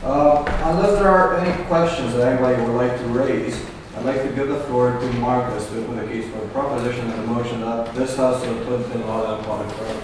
Unless there are any questions that anybody would like to raise, I'd like to give the floor to Marcus to open the case for the proposition and the motion that this House will put Bin Laden upon a trial.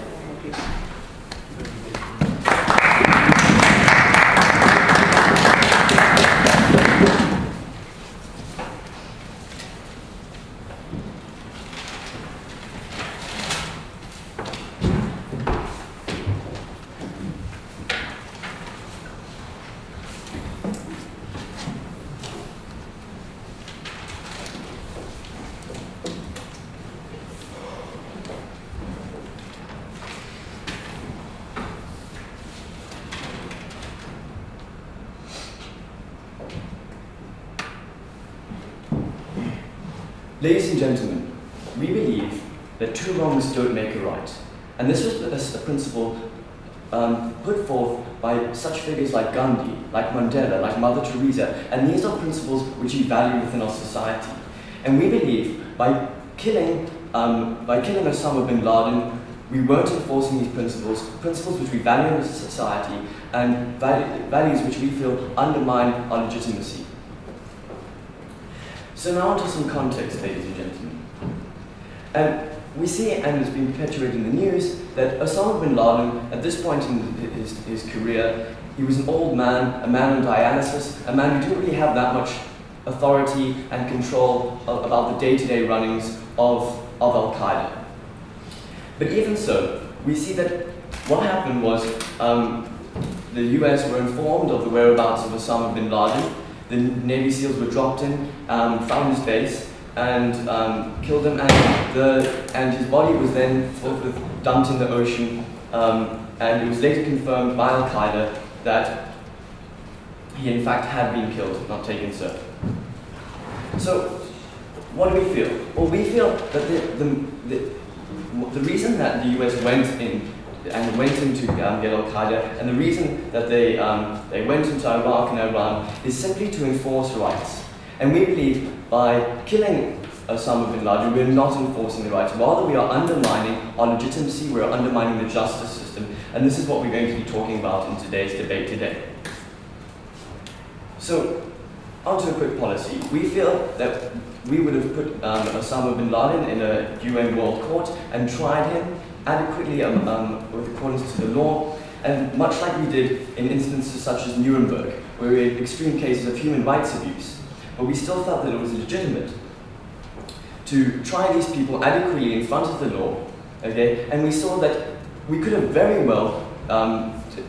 Ladies and gentlemen, we believe that two wrongs don't make a right. And this was a principle put forth by such figures like Gandhi, like Mandela, like Mother Teresa, and these are principles which we value within our society. And we believe by killing Osama Bin Laden, we weren't enforcing these principles which we value in society, and values which we feel undermine our legitimacy. So now onto some context, ladies and gentlemen. We see, and it's been perpetuated in the news, that Osama Bin Laden, at this point in his career, he was an old man, a man on dialysis, a man who didn't really have that much authority and control about the day-to-day runnings of Al-Qaeda. But even so, we see that what happened was the US were informed of the whereabouts of Osama Bin Laden. The Navy SEALs were dropped in, found his base, and killed him, and his body was then forthwith dumped in the ocean, and it was later confirmed by Al-Qaeda that he in fact had been killed, not taken so. So, what do we feel? Well, we feel that the reason that the US went in and went into get Al-Qaeda, and the reason that they went into Iraq and Iran is simply to enforce rights. And we believe by killing Osama Bin Laden, we're not enforcing the rights. Rather, we are undermining our legitimacy, we're undermining the justice system, and this is what we're going to be talking about in today's debate today. So, onto a quick policy. We feel that we would have put Osama Bin Laden in a UN World Court and tried him adequately with accordance to the law, and much like we did in instances such as Nuremberg, where we had extreme cases of human rights abuse, but we still felt that it was legitimate to try these people adequately in front of the law, okay? And we saw that we could have very well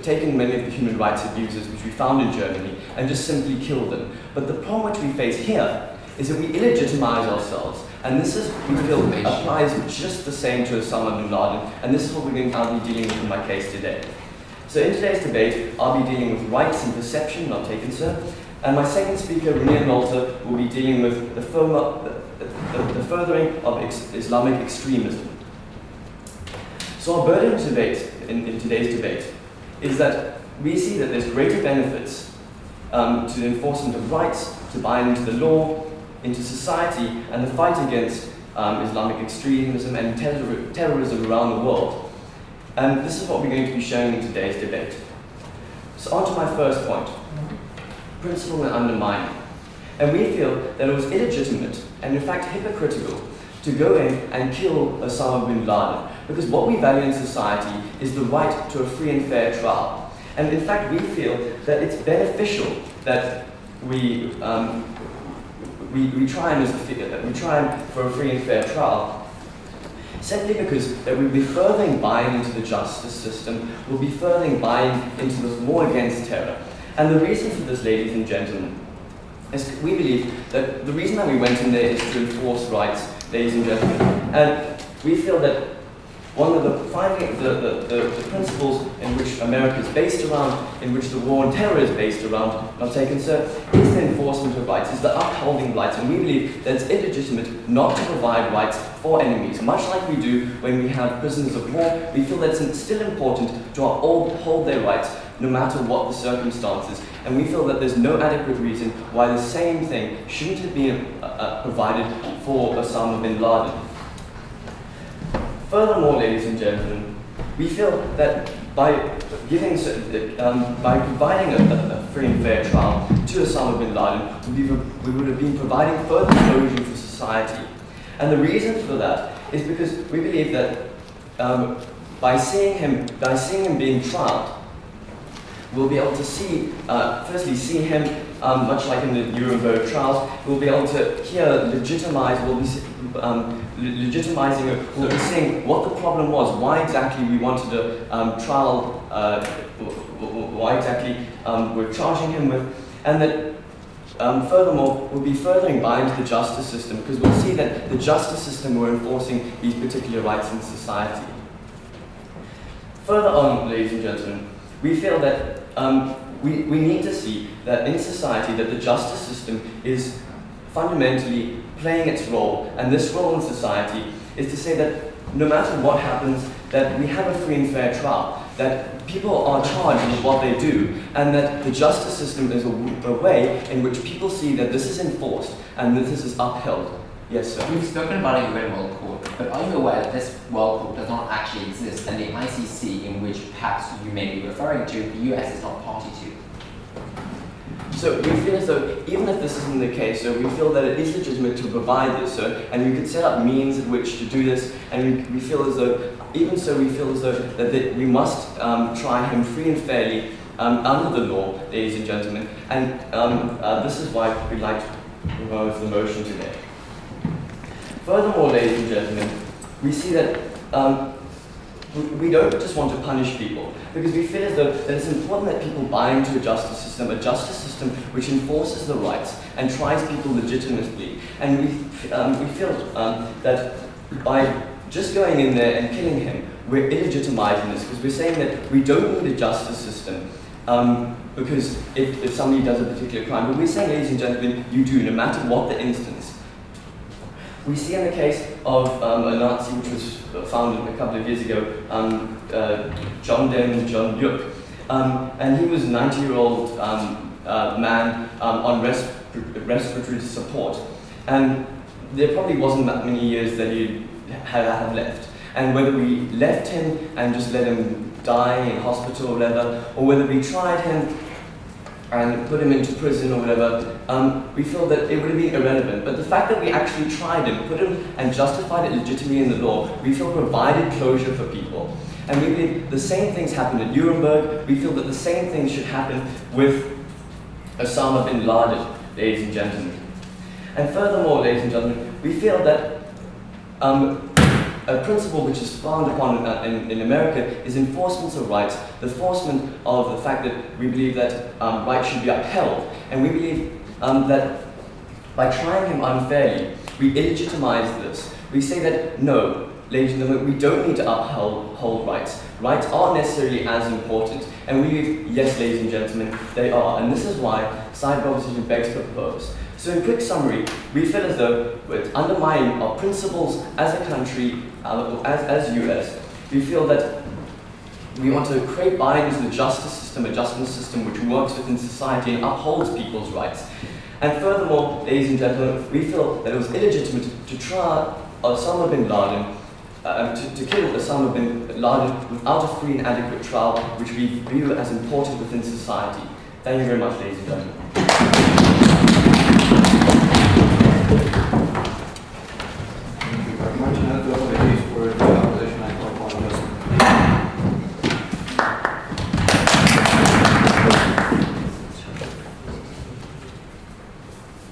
taken many of the human rights abusers which we found in Germany and just simply killed them. But the problem which we face here is that we illegitimize ourselves. And this is, we feel, applies just the same to Osama Bin Laden, and this is what we're going to be dealing with in my case today. So in today's debate, I'll be dealing with rights and perception, not taken so, and my second speaker, Renee Nolter, will be dealing with the furthering of Islamic extremism. So our burden debate in today's debate is that we see that there's greater benefits to the enforcement of rights, to buying into the law, into society, and the fight against Islamic extremism and terrorism around the world. And this is what we're going to be showing in today's debate. So on to my first point, principle and undermining. And we feel that it was illegitimate and in fact hypocritical to go in and kill Osama Bin Laden, because what we value in society is the right to a free and fair trial. And in fact, we feel that it's beneficial that we try him for a free and fair trial, simply because that we'll be furthering buying into the justice system, we'll be furthering buying into the war against terror. And the reason for this, ladies and gentlemen, is we believe that the reason that we went in there is to enforce rights, ladies and gentlemen. And we feel that one of the principles in which America is based around, in which the war on terror is based around, not taken so, is the enforcement of rights, is the upholding rights. And we believe that it's illegitimate not to provide rights for enemies. Much like we do when we have prisoners of war, we feel that it's still important to uphold their rights, no matter what the circumstances. And we feel that there's no adequate reason why the same thing shouldn't have been provided for Osama Bin Laden. Furthermore, ladies and gentlemen, we feel that by giving, by providing a free and fair trial to Osama Bin Laden, we would have been providing further closure for society. And the reason for that is because we believe that by seeing him being trialed, we'll be able to see, firstly, see him, much like in the Nuremberg trials, we'll be able to legitimizing it, we'll be seeing what the problem was, why exactly we wanted to trial, why exactly we're charging him with, and that furthermore, we'll be furthering bind the justice system, because we'll see that the justice system were enforcing these particular rights in society. Further on, ladies and gentlemen, we feel that we need to see that in society that the justice system is fundamentally playing its role, and this role in society is to say that no matter what happens, that we have a free and fair trial, that people are charged with what they do, and that the justice system is a way in which people see that this is enforced and that this is upheld. Yes, sir. We've spoken about a UN World Court, but are you aware that this World Court does not actually exist, and the ICC, in which perhaps you may be referring to, the US is not party to? So we feel as though, even if this isn't the case, so we feel that it is legitimate to provide this, sir, and we could set up means at which to do this, and we feel as though, even so, we feel as though that we must try him free and fairly under the law, ladies and gentlemen, and this is why we'd like to propose the motion today. Furthermore, ladies and gentlemen, we see that we don't just want to punish people, because we feel as though that it's important that people buy into a justice system which enforces the rights and tries people legitimately. And we feel that by just going in there and killing him, we're illegitimizing this, because we're saying that we don't need a justice system because if somebody does a particular crime, but we're saying, ladies and gentlemen, you do, no matter what the instance. We see in the case of a Nazi which was founded a couple of years ago, John Luk, and he was a 90-year-old man on respiratory support, and there probably wasn't that many years that he had left. And whether we left him and just let him die in hospital or whatever, or whether we tried him and put him into prison or whatever, we feel that it would have been irrelevant. But the fact that we actually tried him, put him and justified it legitimately in the law, we feel provided closure for people. And we believe the same things happened at Nuremberg. We feel that the same things should happen with Osama Bin Laden, ladies and gentlemen. And furthermore, ladies and gentlemen, we feel that a principle which is frowned upon in America is enforcement of rights, the enforcement of the fact that we believe that rights should be upheld. And we believe that by trying him unfairly, we illegitimize this. We say that no, ladies and gentlemen, we don't need to uphold rights. Rights aren't necessarily as important. And we believe, yes, ladies and gentlemen, they are. And this is why side proposition begs to propose. So in quick summary, we feel as though with undermining our principles as a country, as US, we feel that we want to create buy-in to the justice system, a justice system which works within society and upholds people's rights. And furthermore, ladies and gentlemen, we feel that it was illegitimate to try Osama Bin Laden, to kill Osama Bin Laden without a free and adequate trial, which we view as important within society. Thank you very much, ladies and gentlemen.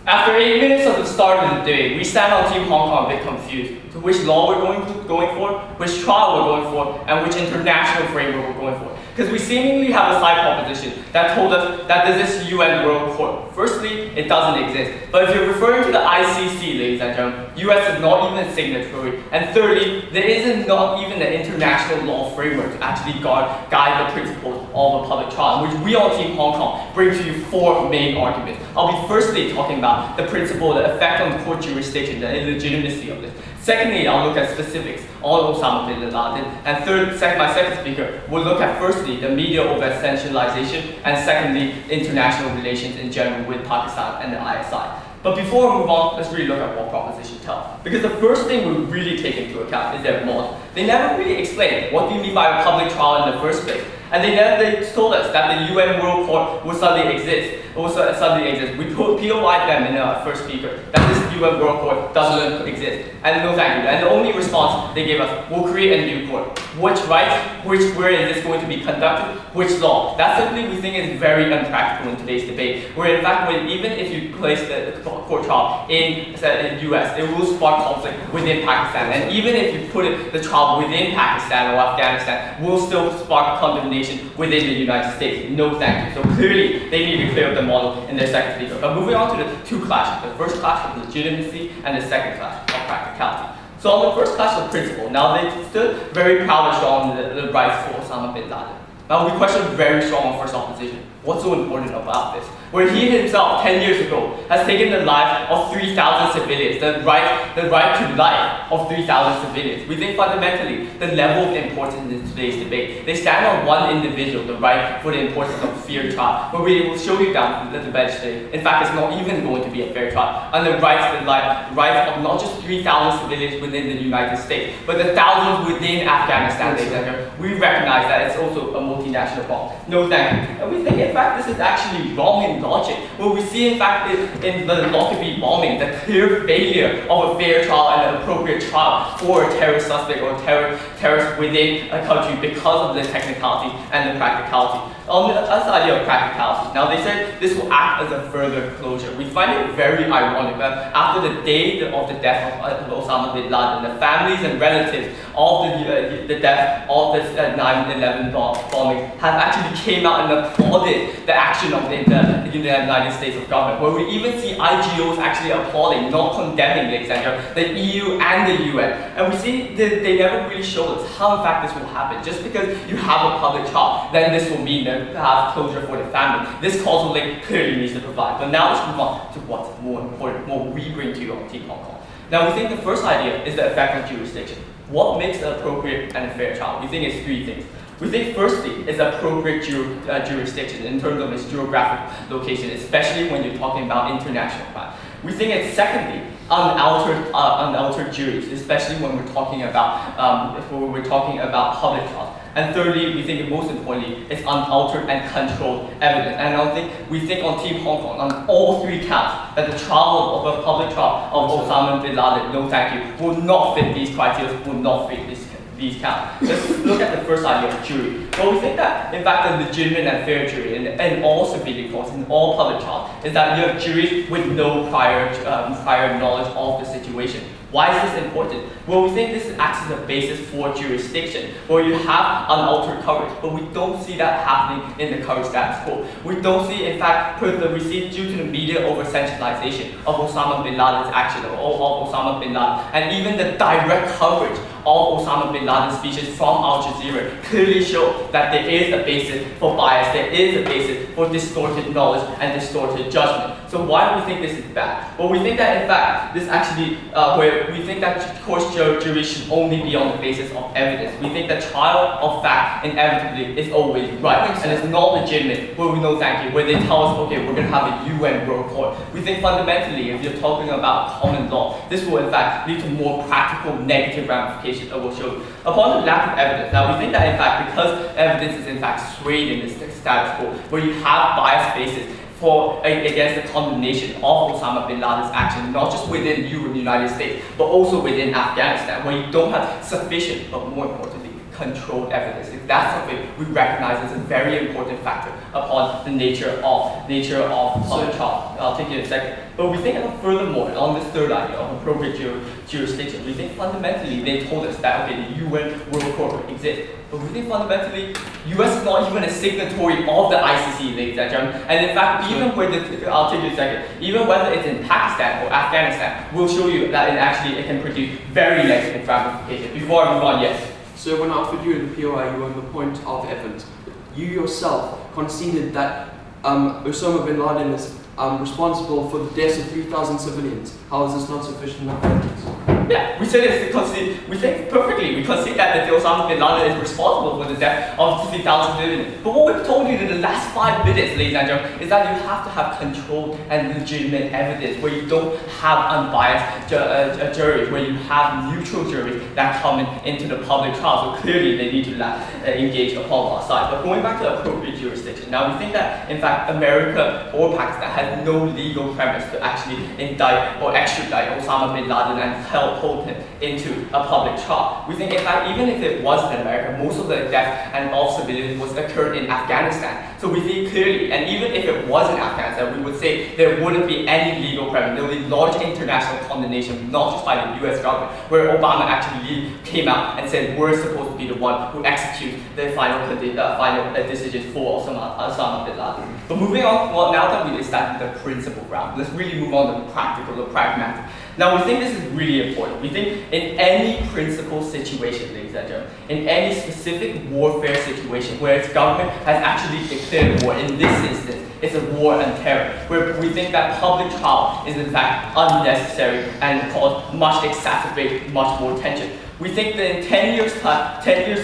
After 8 minutes of the start of the day, we stand on Team Hong Kong a bit confused to which law we're going for, which trial we're going for, and which international framework we're going for. Because we seemingly have a side proposition that told us that there's this UN World Court. Firstly, it doesn't exist. But if you're referring to the ICC, ladies and gentlemen, US is not even a signatory. And thirdly, there isn't not even an international law framework to actually guide the principles of a public trial, which we on Team Hong Kong bring to you 4 main arguments. I'll be firstly talking about the principle, the effect on court jurisdiction, the illegitimacy of this. Secondly, I'll look at specifics on Osama Bin Laden. And my second speaker will look at firstly the media over-essentialization, and secondly, international relations in general with Pakistan and the ISI. But before we move on, let's really look at what proposition tells. Because the first thing we really take into account is their model. They never really explain what do you mean by a public trial in the first place. And they told us that the UN World Court will suddenly exist. We POI'd them in our first speaker that this UN World Court doesn't exist. And no thank you. And the only response they gave us, we'll create a new court. Which rights, where is this going to be conducted, which law? That simply we think is very unpractical in today's debate. Where in fact, even if you place the court trial in the US, it will spark conflict within Pakistan. And even if you put the trial within Pakistan or Afghanistan, will still spark condemnation within the United States. No thank you. So clearly, they need to clear up the model in their second speaker. But moving on to the two clashes. The first clash of legitimacy and the second clash of practicality. So on the first clash of principle, now they stood very proud and strong in the rights for Osama Bin Laden. Now we question very strong on first opposition. What's so important about this? Where he himself, 10 years ago, has taken the life of 3,000 civilians, the right to life of 3,000 civilians. We think fundamentally the level of importance in today's debate. They stand on one individual, the right for the importance of fair trial. But we will show you down the bench today. In fact, it's not even going to be a fair trial. And the rights of not just 3,000 civilians within the United States, but the thousands within Afghanistan. We recognize that it's also a multinational problem. No thank you. And we think, in fact, this is actually wrong in logic. Well, we see, in fact, in the Lockerbie bombing, the clear failure of a fair trial and an appropriate trial for a terrorist suspect or terrorist within a country because of the technicality and the practicality. On this idea of practicality, now they said this will act as a further closure. We find it very ironic that after the day of the death of Osama Bin Laden, the families and relatives of the death of this 9/11 bombing have actually came out and applauded the action of the United States of government, where we even see IGOs actually applauding, not condemning the EU and the UN. And we see they never really showed us how in fact this will happen. Just because you have a public trial, then this will mean that you have closure for the family. This causal link clearly needs to provide. But now let's move on to what's more important, what we bring to you on Team Hong Kong. Now we think the first idea is the effect of jurisdiction. What makes an appropriate and a fair trial? We think it's three things. We think firstly is appropriate jurisdiction in terms of its geographic location, especially when you're talking about international crime. We think it's secondly unaltered juries, especially when we're talking about public trials. And thirdly, we think most importantly, it's unaltered and controlled evidence. And we think on Team Hong Kong, on all three counts, that the trial of a public trial of Osama Bin Laden, no thank you, will not fit these criteria, will not fit these counts. Let's look at the first idea of jury. Well, we think that, in fact, a legitimate and fair jury in all civilian courts, in all public trials, is that you have juries with no prior knowledge of the situation. Why is this important? Well, we think this acts as a basis for jurisdiction, where you have unaltered coverage, but we don't see that happening in the current status quo. We don't see, in fact, we see due to the media over-centralization of Osama Bin Laden's action, of Osama Bin Laden, and even the direct coverage of Osama Bin Laden's speeches from Al Jazeera clearly show that there is a basis for bias, there is a basis for distorted knowledge and distorted judgment. So why do we think this is bad? Well, we think that in fact, this actually, where we think that court jury should only be on the basis of evidence. We think that trial of fact inevitably is always right, and it's not legitimate, where we know thank you, where they tell us, okay, we're going to have a UN World Court. We think fundamentally, if you're talking about common law, this will in fact lead to more practical negative ramifications that we'll show you. Upon the lack of evidence, now we think that in fact, because evidence is in fact swayed in this status quo, where you have biased basis against the condemnation of Osama Bin Laden's action, not just within the United States, but also within Afghanistan, where you don't have sufficient, but more importantly, controlled evidence. If that's something we recognize as a very important factor upon the nature of public trial. I'll take you in a second. But we think furthermore, on this third idea of appropriate jurisdiction, we think fundamentally they told us that okay, the UN World Court exists. But we think fundamentally, US is not even a signatory of the ICC, ladies and gentlemen. And in fact, even I'll take you a second, even whether it's in Pakistan or Afghanistan, we'll show you that it can produce very negative ramifications. Before I move on, yes. So when I offered you in the POI, you were on the point of evidence. You yourself conceded that Osama Bin Laden is responsible for the deaths of 3,000 civilians. How is this not sufficient enough evidence? Yeah, we said it's because we think perfectly. We concede that Osama Bin Laden is responsible for the death of 50,000 civilians. But what we've told you in the last 5 minutes, ladies and gentlemen, is that you have to have controlled and legitimate evidence where you don't have unbiased juries, where you have neutral juries that come into the public trial. So clearly they need to engage upon our side. But going back to appropriate jurisdiction, now we think that in fact America or Pakistan has no legal premise to actually indict or extradite Osama Bin Laden and hold him into a public trial. We think in fact even if it was in America, most of the death and of civilians was occurred in Afghanistan. So we think clearly, and even if it was in Afghanistan, we would say there wouldn't be any legal premise. There would be large international condemnation, not just by the US government, where Obama actually came out and said we're supposed to be the one who executes the final decision for Osama Bin Laden. But moving on, well, now that we've established the principle ground, let's really move on to the practical, the pragmatic. Now we think this is really important. We think in any principal situation, ladies and gentlemen, in any specific warfare situation where its government has actually declared war, in this instance, it's a war on terror, where we think that public trial is in fact unnecessary and exacerbate much more tension. We think that in 10 years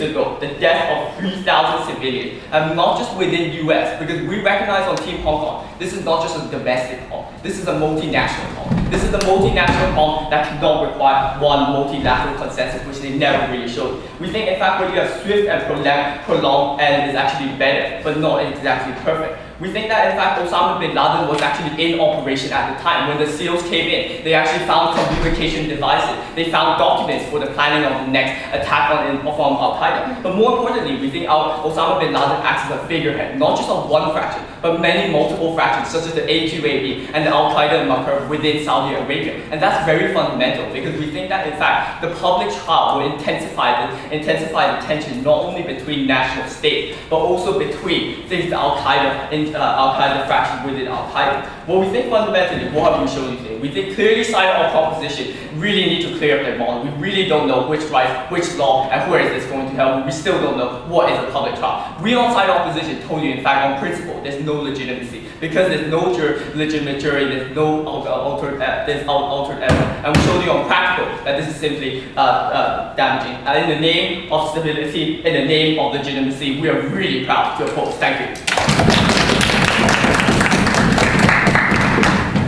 ago, the death of 3,000 civilians, not just within US, because we recognize on Team Hong Kong, this is not just a domestic harm, this is a multinational harm. This is a multinational harm that cannot require one multilateral consensus, which they never really showed. We think in fact when you have swift and prolonged end is actually better, but not exactly perfect. We think that in fact Osama Bin Laden was actually in operation at the time. When the SEALs came in, they actually found communication devices. They found documents for the planning of the next attack from Al-Qaeda. But more importantly, we think Osama Bin Laden acts as a figurehead, not just on one fraction, but multiple fractions, such as the A2AB and the Al-Qaeda Makr within Saudi Arabia. And that's very fundamental because we think that in fact the public trial will intensify the tension not only between national states, but also between the Al-Qaeda faction within Al-Qaeda. What we think fundamentally, what have we shown you today? We think clearly side of our proposition really need to clear up their model. We really don't know which right, which law, and where is this going to help. We still don't know what is a public trial. We on side opposition told you in fact on principle there's no legitimacy. Because there's no legitimate jury, there's no altered evidence. And we showed you on practical that this is simply damaging. And in the name of stability, in the name of legitimacy, we are really proud to oppose. Thank you.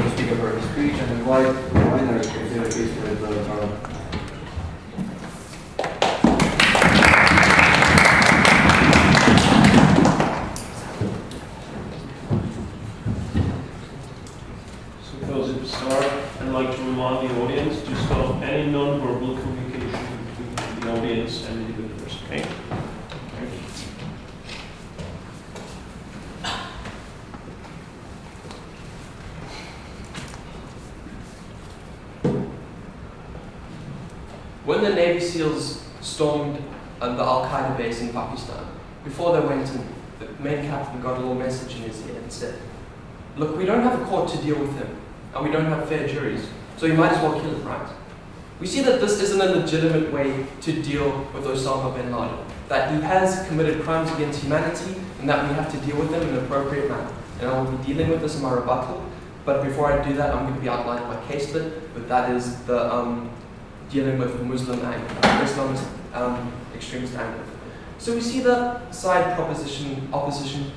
The speaker for his speech and invite the minor to consider the case for the trial. I'd like to remind the audience to stop any non-verbal communication between the audience and the debaters, okay? Thank you. When the Navy SEALs stormed the Al-Qaeda base in Pakistan, before they went in, the main captain got a little message in his ear and said, look, we don't have a court to deal with him, and we don't have fair juries, so you might as well kill him, right? We see that this isn't a legitimate way to deal with Osama Bin Laden, that he has committed crimes against humanity, and that we have to deal with them in an appropriate manner. And I will be dealing with this in my rebuttal, but before I do that, I'm going to be outlining my caselet, but that is the dealing with the Muslim angle, Islamist extremist angle. So we see that side opposition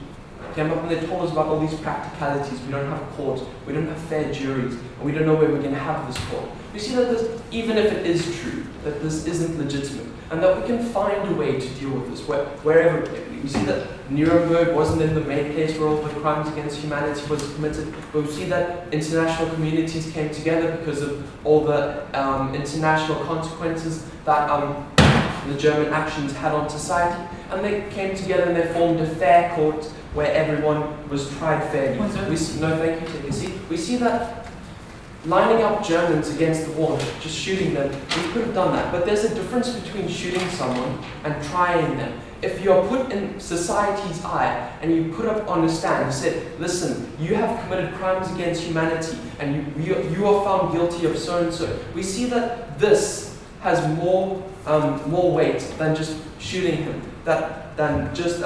came up and they told us about all these practicalities. We don't have courts, we don't have fair juries, and we don't know where we're going to have this court. We see that this, even if it is true, that this isn't legitimate, and that we can find a way to deal with this wherever it may be. We see that Nuremberg wasn't in the main case where all the crimes against humanity was committed, but we see that international communities came together because of all the international consequences that the German actions had on society, and they came together and they formed a fair court where everyone was tried fairly. We see that lining up Germans against the wall, just shooting them, we could have done that. But there's a difference between shooting someone and trying them. If you're put in society's eye and you put up on a stand and said, listen, you have committed crimes against humanity and you are found guilty of so and so, we see that this has more weight than just shooting him, than just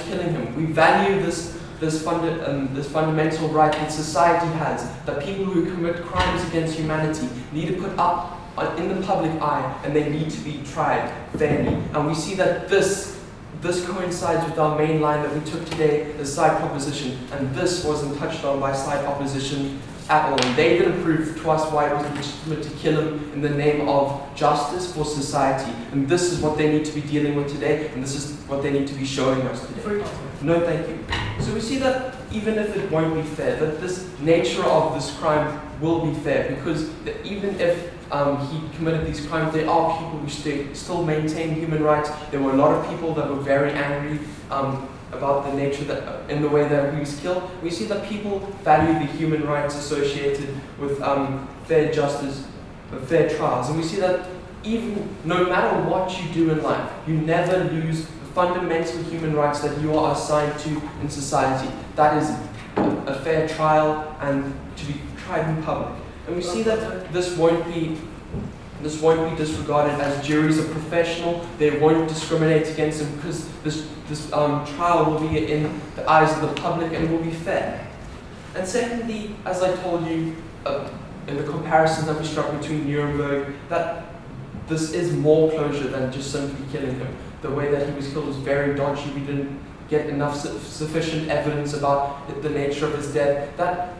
killing him. We value this this fundamental right that society has, that people who commit crimes against humanity need to put up in the public eye, and they need to be tried fairly. And we see that this coincides with our main line that we took today, the side proposition, and this wasn't touched on by side opposition at all. And they didn't prove to us why it was legitimate to kill him in the name of justice for society. And this is what they need to be dealing with today, and this is what they need to be showing us today. No, thank you. So we see that even if it won't be fair, that this nature of this crime will be fair, because even if he committed these crimes, there are people who still maintain human rights. There were a lot of people that were very angry about the nature that, in the way that he was killed. We see that people value the human rights associated with fair justice, fair trials. And we see that even no matter what you do in life, you never lose the fundamental human rights that you are assigned to in society. That is a fair trial and to be tried in public. And we see that this won't be disregarded, as juries are professional. They won't discriminate against him, because this trial will be in the eyes of the public and will be fair. And secondly, as I told you in the comparisons that we struck between Nuremberg, that this is more closure than just simply killing him. The way that he was killed was very dodgy. We didn't get enough sufficient evidence about the nature of his death. That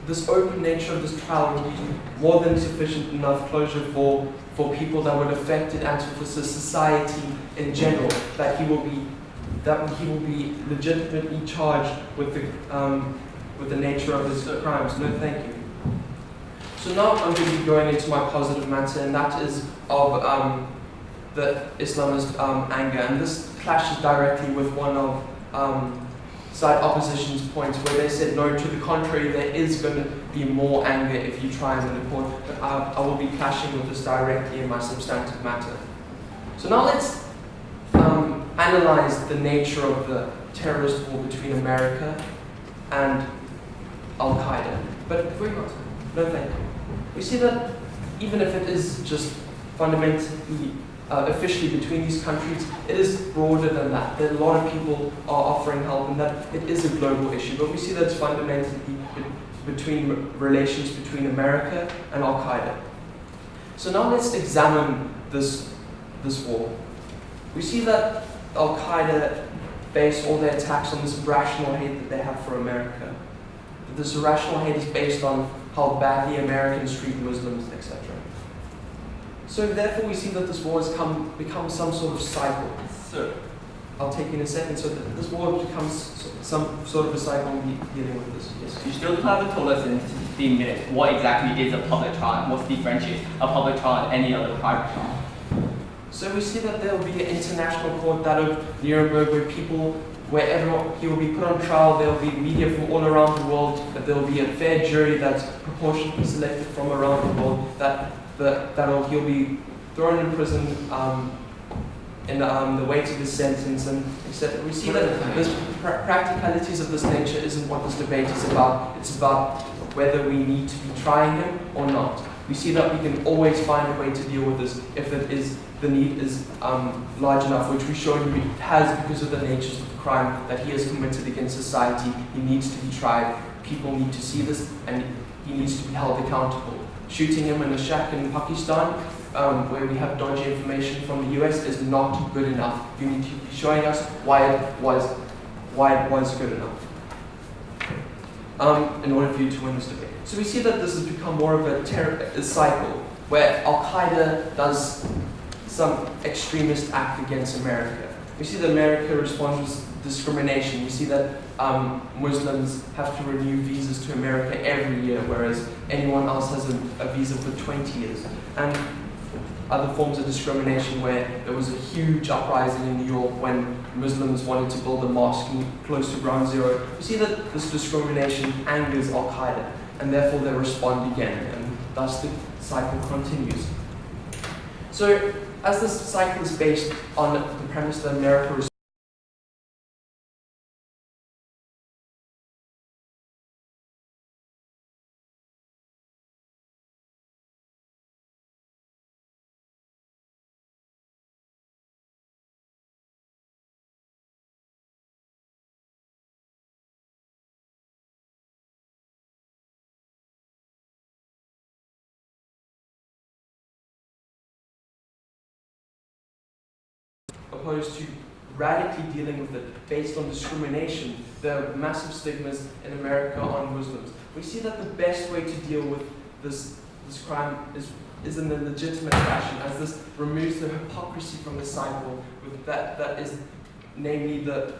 this open nature of this trial will be more than sufficient enough closure for people that were affected and for society in general, that he will be legitimately charged with the nature of his crimes. No, thank you. So now I'm going to be going into my positive matter, and that is of the Islamist anger, and this clashes directly with one of side opposition's points, where they said no, to the contrary, there is going to be more anger if you try and win the court. But I will be clashing with this directly in my substantive matter. So now let's analyze the nature of the terrorist war between America and Al-Qaeda. But before we go to no, thank you. We see that even if it is just fundamentally officially between these countries, it is broader than that. That a lot of people are offering help, and that it is a global issue. But we see that it's fundamentally between relations between America and Al-Qaeda. So now let's examine this war. We see that Al-Qaeda base all their attacks on this irrational hate that they have for America. This irrational hate is based on how badly Americans treat Muslims, etc. So therefore we see that this war has become some sort of cycle. So I'll take you in a second. So this war becomes some sort of a cycle and we'll be dealing with this. Yes. You still haven't told us in 15 minutes what exactly is a public trial, what differentiates a public trial and any other private trial. So we see that there will be an international court, that of Nuremberg, where everyone, he will be put on trial. There will be media from all around the world, that there will be a fair jury that's proportionately selected from around the world, he'll be thrown in prison in the weight of his sentence, and etc. We see that this practicalities of this nature isn't what this debate is about. It's about whether we need to be trying him or not. We see that we can always find a way to deal with this if the need is large enough, which we showed you it has, because of the natures of the crime that he has committed against society. He needs to be tried. People need to see this, and he needs to be held accountable. Shooting him in a shack in Pakistan, where we have dodgy information from the US, is not good enough. You need to be showing us why it was good enough in order for you to win this debate. So we see that this has become more of a cycle, where Al-Qaeda does some extremist act against America. We see that America responds with discrimination. We see that Muslims have to renew visas to America every year, whereas anyone else has a visa for 20 years. And other forms of discrimination, where there was a huge uprising in New York when Muslims wanted to build a mosque close to Ground Zero. We see that this discrimination angers Al-Qaeda, and therefore they respond again, and thus the cycle continues. So, as this cycle is based on the premise that America opposed to radically dealing with it based on discrimination. There are massive stigmas in America on Muslims. We see that the best way to deal with this crime is in a legitimate fashion, as this removes the hypocrisy from the cycle, with that is namely the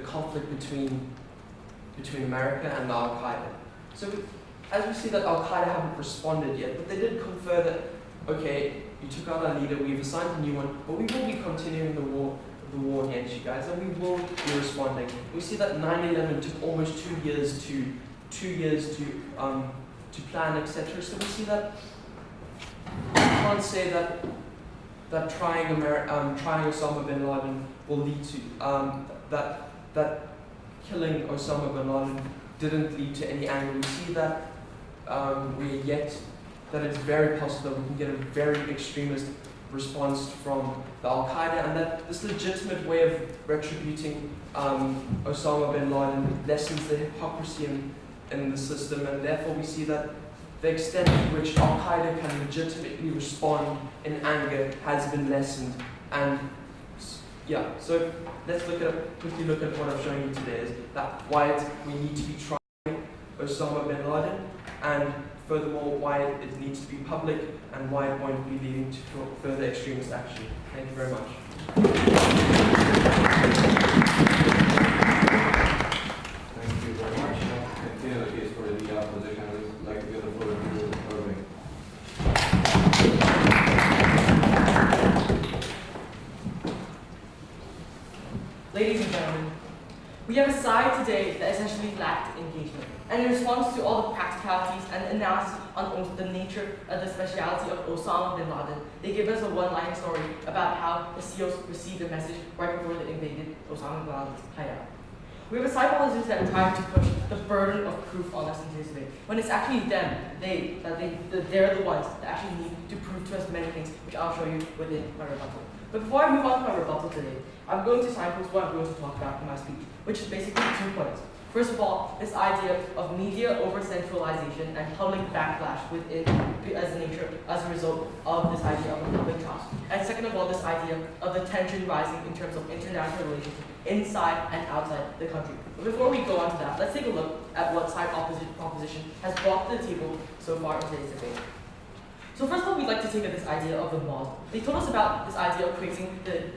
conflict between America and Al Qaeda. So as we see that Al Qaeda haven't responded yet, but they did confer that, okay, you took out our leader, we've assigned a new one, but we will be continuing the war against you guys, and we will be responding. We see that 9/11 took almost 2 years to plan, etc. So we see that you can't say that trying Osama Bin Laden will lead to that killing Osama Bin Laden didn't lead to any anger. We see that that it's very possible that we can get a very extremist response from the Al Qaeda, and that this legitimate way of retributing Osama Bin Laden lessens the hypocrisy in the system, and therefore we see that the extent to which Al Qaeda can legitimately respond in anger has been lessened. And yeah, so let's quickly look at what I've shown you today, is that why we need to be trying Osama Bin Laden, and furthermore why it needs to be public and why it won't be leading to further extremist action. Thank you very much. Thank you very much. Continue the case for the opposition. I would like to give the floor to Irving. Ladies and gentlemen, we have a side today that essentially lacked engagement. And in response to all the practicalities and analysis on the nature of the speciality of Osama Bin Laden, they give us a one-line story about how the SEALs received a message right before they invaded Osama Bin Laden's hideout. We have a side politicians that are trying to push the burden of proof on us in today's debate, when it's actually them, they're the ones that actually need to prove to us many things, which I'll show you within my rebuttal. But before I move on to my rebuttal today, I'm going to signpost what I'm going to talk about in my speech, which is basically 2 points. First of all, this idea of media over-centralization and public backlash as a result of this idea of a public trust. And second of all, this idea of the tension rising in terms of international relations inside and outside the country. But before we go on to that, let's take a look at what side opposition has brought to the table so far in today's debate. So first of all, we'd like to take up this idea of the model. They told us about this idea of creating the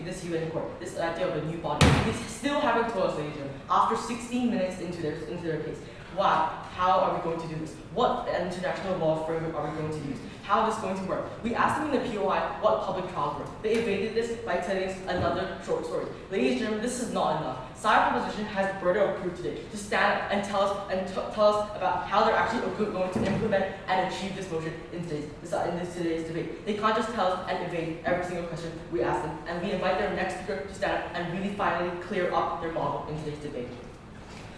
this UN court, this idea of a new body. They still haven't told us, ladies and gentlemen, after 16 minutes into their case. Why? How are we going to do this? What international law framework are we going to use? How is this going to work? We asked them in the POI what public trials were. They evaded this by telling us another short story. Ladies and gentlemen, this is not enough. Side proposition has the burden of proof today to stand up and tell us about how they're actually going to implement and achieve this motion in today's debate. They can't just tell us and evade every single question we ask them, and we invite their next speaker to stand up and really finally clear up their model in today's debate.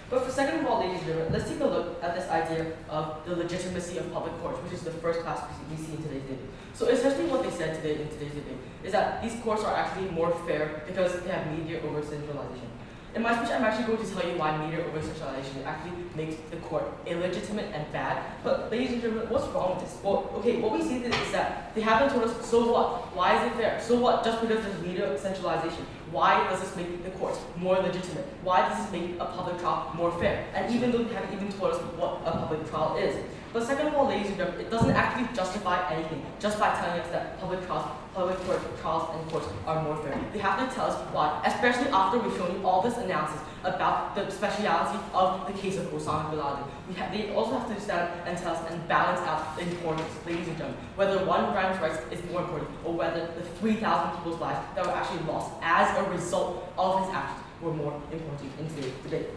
But for second of all, ladies and gentlemen, let's take a look at this idea of the legitimacy of public courts, which is the first class we see in today's debate. So essentially what they said today in today's debate is that these courts are actually more fair because they have media over centralization. In my speech, I'm actually going to tell you why media over centralization actually makes the court illegitimate and bad. But ladies and gentlemen, what's wrong with this? Well, okay, what we see is that they haven't told us, so what? Why is it fair? So what? Just because there's media centralization. Why does this make the courts more legitimate? Why does this make a public trial more fair? And even though they haven't even told us what a public trial is. But second of all, ladies and gentlemen, it doesn't actually justify anything just by telling us that public court trials and courts are more fair. They have to tell us why, especially after we've shown you all this analysis about the speciality of the case of Osama Bin Laden. They also have to stand up and tell us and balance out the importance, ladies and gentlemen, whether one man's rights is more important or whether the 3,000 people's lives that were actually lost as a result of his actions were more important in today's debate.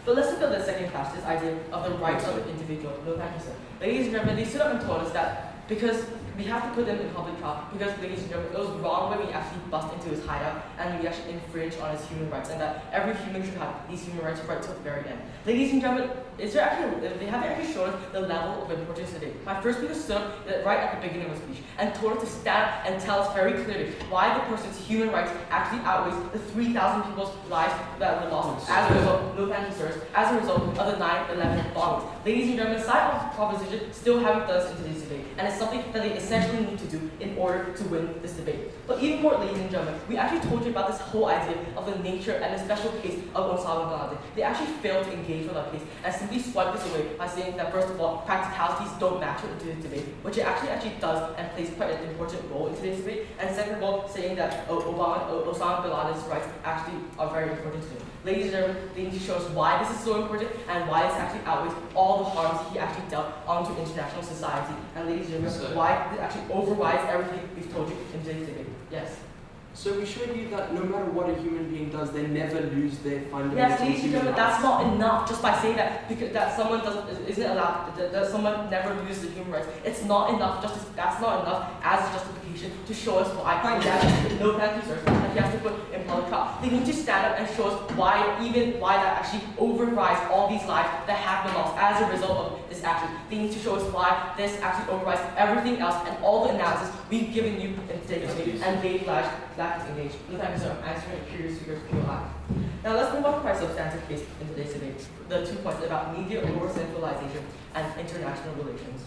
But let's look at the second class, this idea of the rights of the individual. No, thank you, sir. Ladies and gentlemen, they stood up and told us that because we have to put them in public trial, because, ladies and gentlemen, it was wrong when we actually bust into his hideout and we actually infringed on his human rights, and that every human should have these human rights right till the very end. Ladies and gentlemen, they haven't actually shown us the level of importance today. My first speaker stood up right at the beginning of the speech and told us to stand up and tell us very clearly why the person's human rights actually outweighs the 3,000 people's lives that were lost as a result, no thank you sirs, as a result of the 9/11 bombings. Ladies and gentlemen, side of proposition still haven't done this in today's debate, and it's something that they essentially need to do in order to win this debate. But even more, ladies and gentlemen, we actually told you about this whole idea of the nature and the special case of Osama Bin Laden. They actually failed to engage with our case and simply swipe this away by saying that first of all, practicalities don't matter in today's debate, which it actually does and plays quite an important role in today's debate. And second of all, saying that Osama Bin Laden's rights actually are very important to him. Ladies and gentlemen, they need to show us why this is so important and why this actually outweighs all the harms he actually dealt onto international society. And ladies and gentlemen, why this actually overrides everything we've told you in today's debate. Yes. So we showed you that no matter what a human being does, they never lose their fundamental Yes, ladies and human gentlemen, rights. that's not enough just by saying that because that someone isn't allowed that someone never loses the human rights. It's not enough. That's not enough as a justification to show us why he has to put no thank you sir, that he has to put in public trial. They need to stand up and show us why that actually overrides all these lives that have been lost as a result of this action. They need to show us why this actually overrides everything else and all the analysis we've given you in today's debate, and they lack is engaged. No thank you sir. Answering curious speakers QI. Now let's move on to quite a substantive case in today's debate. The 2 points about media over-centralization and international relations.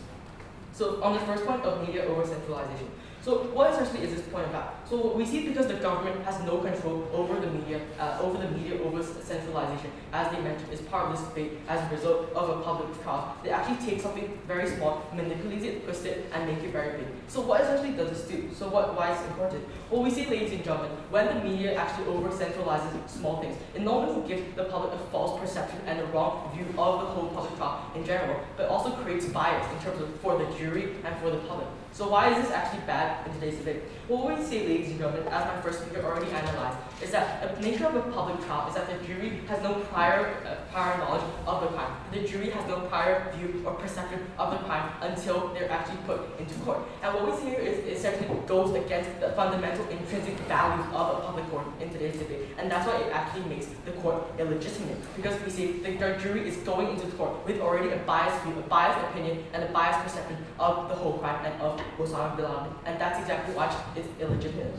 So on the first point of media over-centralization. So what essentially is this point about? So we see because the government has no control over the media over-centralization, as they mentioned, is part of this debate as a result of a public trial. They actually take something very small, manipulate it, twist it, and make it very big. So what essentially does this do? So why is it important? Well, we see, ladies and gentlemen, when the media actually over-centralizes small things, it not only gives the public a false perception and a wrong view of the whole public trial in general, but also creates bias in terms of for the jury and for the public. So why is this actually bad in today's debate? Well, what we say, ladies and gentlemen, as my first speaker already analyzed, is that the nature of a public trial is that the jury has no prior knowledge of the crime. The jury has no prior view or perception of the crime until they're actually put into court. And what we see here is essentially goes against the fundamental intrinsic values of a public court in today's debate. And that's why it actually makes the court illegitimate. Because we see the jury is going into the court with already a biased view, a biased opinion, and a biased perception of the whole crime and of Osama Bin Laden, and that's exactly why it's illegitimate.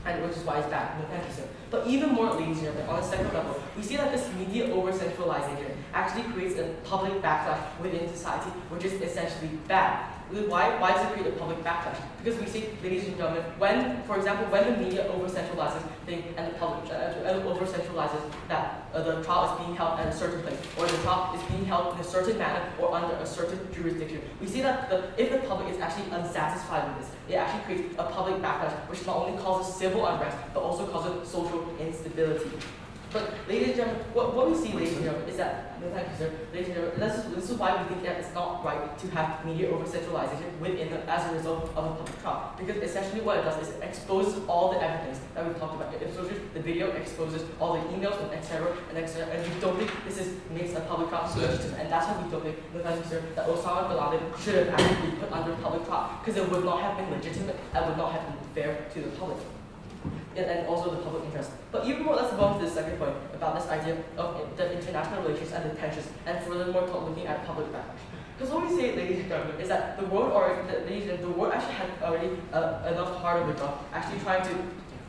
And which is why it's bad. No, thank you, sir. But even more, ladies and gentlemen, on a second level, we see that this media over-centralization actually creates a public backlash within society, which is essentially bad. Why does it create a public backlash? Because we see, ladies and gentlemen, when, for example, when the media over-centralizes things and the public over-centralizes that the trial is being held at a certain place, or the trial is being held in a certain manner or under a certain jurisdiction, we see that if the public is actually unsatisfied with this, it actually creates a public backlash, which not only causes civil unrest, but also causes social instability. But ladies and gentlemen, what we see, ladies and gentlemen, is that, no thank you sir, ladies and gentlemen, this is why we think that it's not right to have media over-centralization as a result of a public trial. Because essentially what it does is it exposes all the evidence that we've talked about. It exposes the video, exposes all the emails, and etc. And we don't think this makes a public trial legitimate. And that's why we don't think, no thank you sir, that Osama Bin Laden should have actually been put under public trial. Because it would not have been legitimate and would not have been fair to the public. And also the public interest. But even more, let's move on to the second point about this idea of the international relations and the tensions, and furthermore looking at public backlash. Because what we say, ladies and gentlemen, is that the world actually had already enough hard of a job actually trying to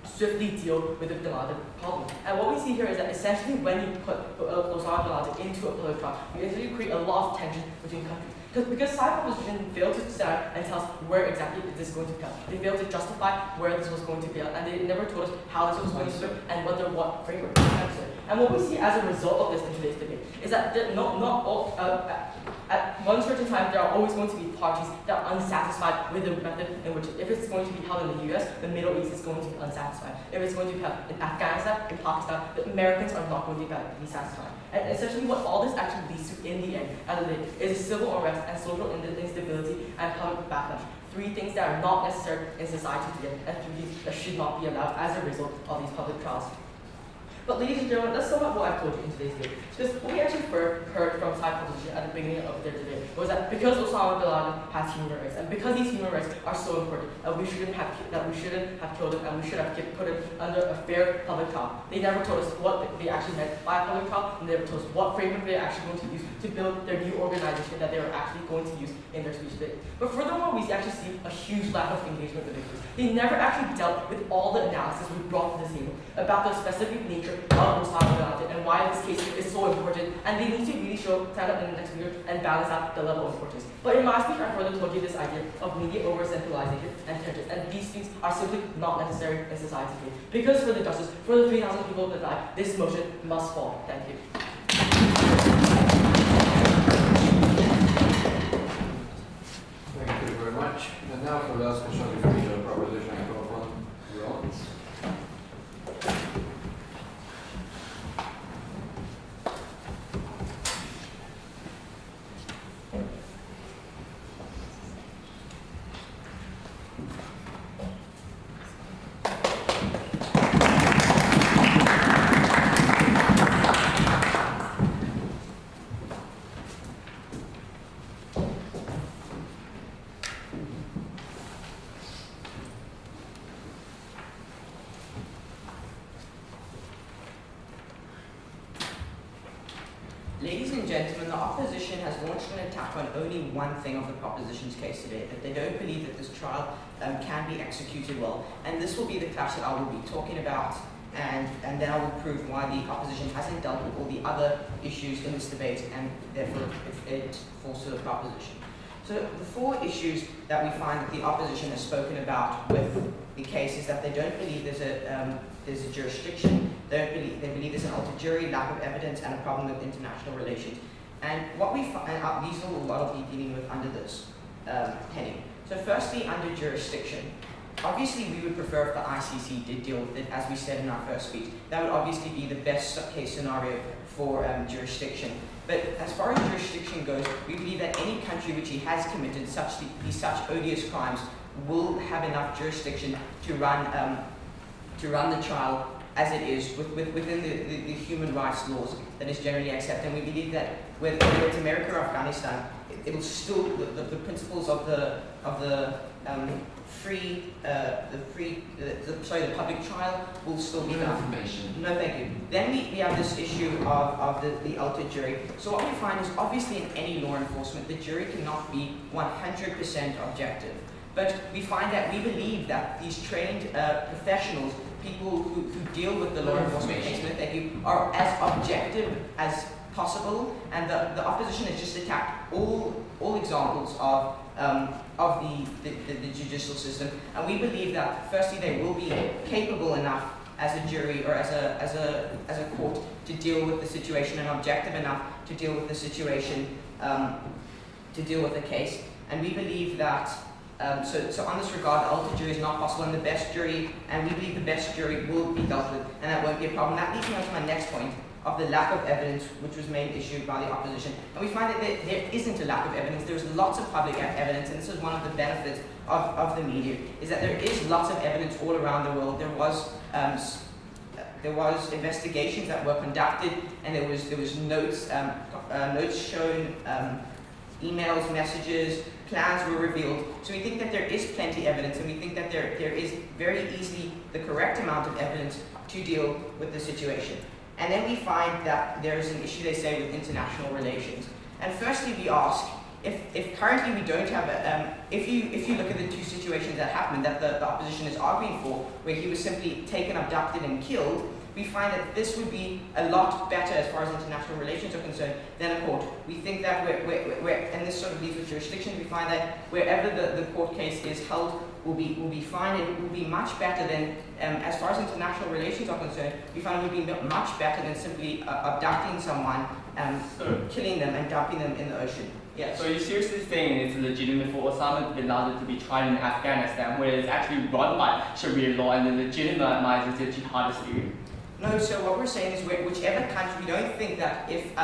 swiftly deal with the Bin Laden problem. And what we see here is that essentially when you put Osama Bin Laden into a public trial, you actually create a lot of tension between countries. Because side opposition failed to stand and tell us where exactly this is going to come. They failed to justify where this was going to be, and they never told us how this was going to be and under what framework. And what we see as a result of this in today's debate is that at one certain time there are always going to be parties that are unsatisfied with the method in which, if it's going to be held in the US, the Middle East is going to be unsatisfied. If it's going to be held in Afghanistan, in Pakistan, the Americans are not going to be satisfied. And essentially what all this actually leads to in the end, is civil unrest and social instability and public backlash. 3 things that are not necessary in society today, and 3 things that should not be allowed as a result of these public trials. But ladies and gentlemen, that's somewhat what I've told you in today's video. Because what we actually heard from side politicians at the beginning of their debate was that because Osama Bin Laden has human rights, and because these human rights are so important, we shouldn't have killed him, and we should have put him under a fair public trial. They never told us what they actually meant by a public trial, and they never told us what framework they're actually going to use to build their new organization that they were actually going to use in their speech today. But furthermore, we actually see a huge lack of engagement with the victims. They never actually dealt with all the analysis we brought to the table about the specific nature of Osama Bin Laden and why this case is so important, and they need to really stand up in the next video and balance out the level of importance. But in my speech, I further told you this idea of media over-centralization and tensions, and these things are simply not necessary in society today. Because for the justice, for the 3,000 people that died, this motion must fall. Thank you. Thank you very much. And now for the last question of the speech on proposition I call upon Rollins. Ladies and gentlemen, the opposition has launched an attack on only one thing of the proposition's case today, that they don't believe that this trial can be executed well. And this will be the clash that I will be talking about, and then I will prove why the opposition hasn't dealt with all the other issues in this debate, and therefore it falls to the proposition. So the four issues that we find that the opposition has spoken about with the case is that they don't believe there's a jurisdiction, they believe there's an altered jury, lack of evidence, and a problem with international relations. And what we find, these are what I'll be dealing with under this heading. So firstly, under jurisdiction, obviously we would prefer if the ICC did deal with it, as we said in our first speech. That would obviously be the best case scenario for jurisdiction. But as far as jurisdiction goes, we believe that any country which has committed such odious crimes will have enough jurisdiction to run the trial as it is within the human rights laws that is generally accepted. And we believe that whether it's America or Afghanistan, it'll still the principles of the public trial will still be enough. Information. No, thank you. Then we have this issue of the altered jury. So what we find is obviously in any law enforcement, the jury cannot be 100% objective. But we find that we believe that these trained professionals, people who deal with the law enforcement case, thank you, are as objective as possible, and the opposition has just attacked all examples of the judicial system, and we believe that firstly they will be capable enough as a jury or as a court to deal with the situation, and objective enough to deal with the situation, to deal with the case, and we believe that. So on this regard, the altered jury is not possible, and the best jury, and we believe the best jury will be dealt with, and that won't be a problem. That leads me on to my next point of the lack of evidence, which was made issue by the opposition. And we find that there isn't a lack of evidence. There's lots of public evidence, and this is one of the benefits of the media, is that there is lots of evidence all around the world. There was investigations that were conducted, and there was notes shown, emails, messages, plans were revealed. So we think that there is plenty of evidence, and we think that there is very easily the correct amount of evidence to deal with the situation. And then we find that there is an issue, they say, with international relations. And firstly, we ask, if currently we don't have if you look at the two situations that happened that the opposition is arguing for, where he was simply taken, abducted, and killed, we find that this would be a lot better as far as international relations are concerned than a court. We think that and this sort of leads with jurisdiction, we find that wherever the court case is held will be fine, and it will be much better than, as far as international relations are concerned, we find it would be much better than simply abducting someone, killing them, and dumping them in the ocean. Yes. So you're seriously saying it's legitimate for Osama Bin Laden to be tried in Afghanistan, where it's actually run by Sharia law and it legitimizes the jihadist theory? No, so what we're saying is whichever country, we don't think that if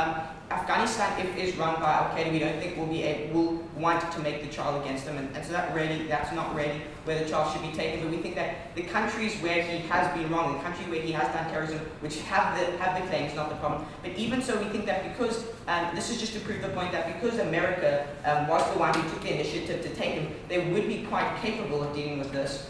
Afghanistan is run by Al-Qaeda, we don't think will want to make the trial against them, and so that's not really where the trial should be taken. But we think that the countries where he has been wrong, the countries where he has done terrorism, which have the claims, not the problem. But even so, we think that because this is just to prove the point that because America was the one who took the initiative to take him, they would be quite capable of dealing with this.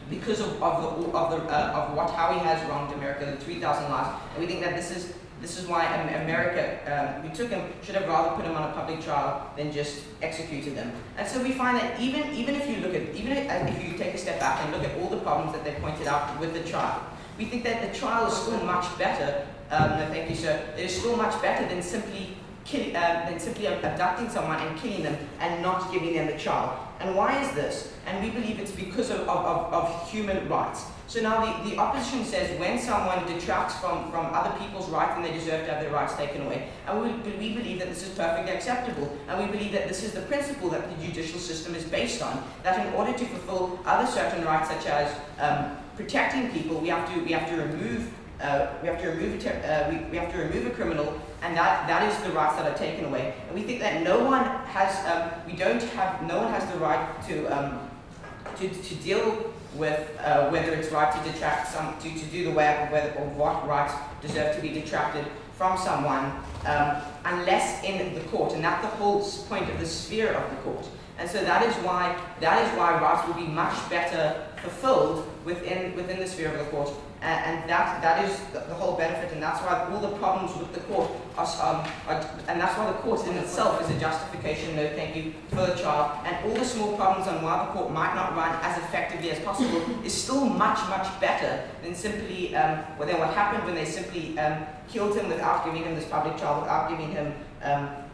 Because of how he has wronged America, the 3,000 lives, and we think that this is why America, who took him, should have rather put him on a public trial than just executed him. And so we find that even if you take a step back and look at all the problems that they pointed out with the trial, we think that the trial is still much better. No, thank you, sir. It is still much better than simply abducting someone and killing them and not giving them a trial. And why is this? And we believe it's because of human rights. So now the opposition says when someone detracts from other people's rights, then they deserve to have their rights taken away. And we believe that this is perfectly acceptable. And we believe that this is the principle that the judicial system is based on. That in order to fulfill other certain rights, such as protecting people, we have to remove a criminal, and that is the rights that are taken away. And we think that no one has the right to deal with whether it's right to detract to do the work of what rights deserve to be detracted from someone unless in the court, and that's the whole point of the sphere of the court. And so that is why rights will be much better fulfilled within the sphere of the court, and that is the whole benefit, and that's why all the problems with the court and that's why the court in itself is a justification, no thank you, for the trial, and all the small problems on why the court might not run as effectively as possible is still much better than simply what happened when they simply killed him without giving him this public trial, without giving him